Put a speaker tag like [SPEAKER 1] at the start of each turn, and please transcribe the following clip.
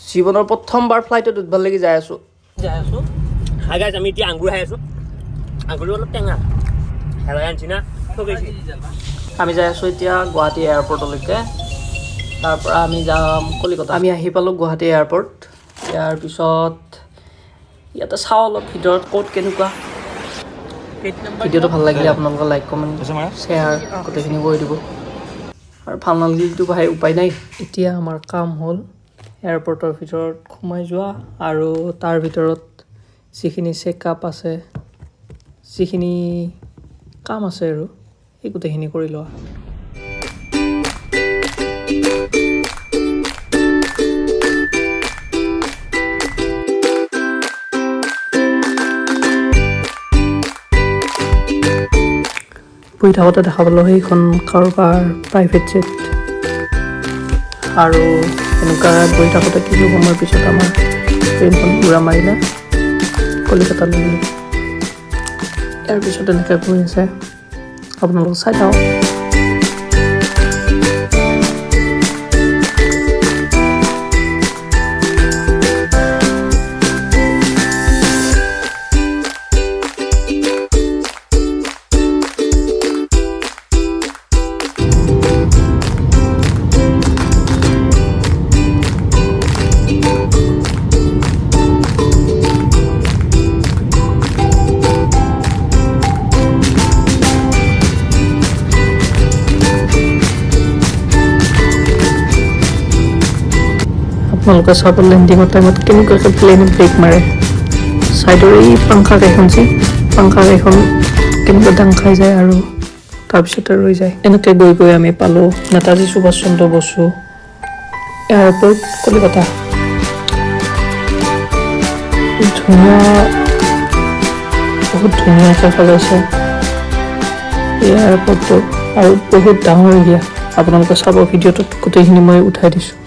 [SPEAKER 1] জীৱনৰ প্ৰথমবাৰ ফ্লাইটত উঠব লাগি যাই আছোঁ
[SPEAKER 2] হাই গাইজ আমি এতিয়া আঙুৰ খাই আছোঁ আঙুৰটো অলপ টেঙা হেৰাই আনছি না
[SPEAKER 1] আমি যাই আছোঁ এতিয়া গুৱাহাটী এয়াৰপৰ্টলৈকে তাৰ পৰা আমি যাম কলিকতা আমি আহি পালোঁ গুৱাহাটী এয়াৰপৰ্ট ইয়াৰ পিছত ইয়াতে চাওঁ অলপ ভিতৰত ক'ত কেনেকুৱা ভিডিঅ'টো ভাল লাগিলে আপোনালোকে লাইক কমেণ্ট শ্বেয়াৰ গোটেইখিনি কৰি দিব আৰু ভাল নালাগিলেতো ভাই উপায় নাই এতিয়া আমাৰ কাম হ'ল এয়াৰপৰ্টৰ ভিতৰত সোমাই যোৱা আৰু তাৰ ভিতৰত যিখিনি চেকআপ আছে যিখিনি কাম আছে আৰু এই গোটেইখিনি কৰি লোৱা বহি থাকোঁতে দেখা পালোঁ সেইখন কাৰোবাৰ প্ৰাইভেট জেট আৰু এনেকুৱা বহি থাকোঁতে কিছু সময়ৰ পিছত আমাৰ ট্ৰেইনখন উৰা মাৰিলে কলিকতালৈ ইয়াৰ পিছত এনেকৈ গৈ আছে আপোনালোকে চাই থাকক আপোনালোকে চাব লেণ্ডিঙৰ টাইমত কেনেকুৱাকৈ প্লেনে ব্ৰেক মাৰে ছাইডৰ এই পাংখা কেইখন যে পাংখা কেইখন কেনেকুৱা দাং খাই যায় আৰু তাৰপিছতে ৰৈ যায় এনেকৈ গৈ গৈ আমি পালোঁ নেতাজী সুভাষ চন্দ্ৰ বসু এয়াৰপৰ্ট কলিকতা বহুত ধুনীয়াকৈ সজাইছে এই এয়াৰপৰ্টটো আৰু বহুত ডাঙৰ এৰিয়া আপোনালোকে চাব ভিডিঅ'টোত গোটেইখিনি মই উঠাই দিছোঁ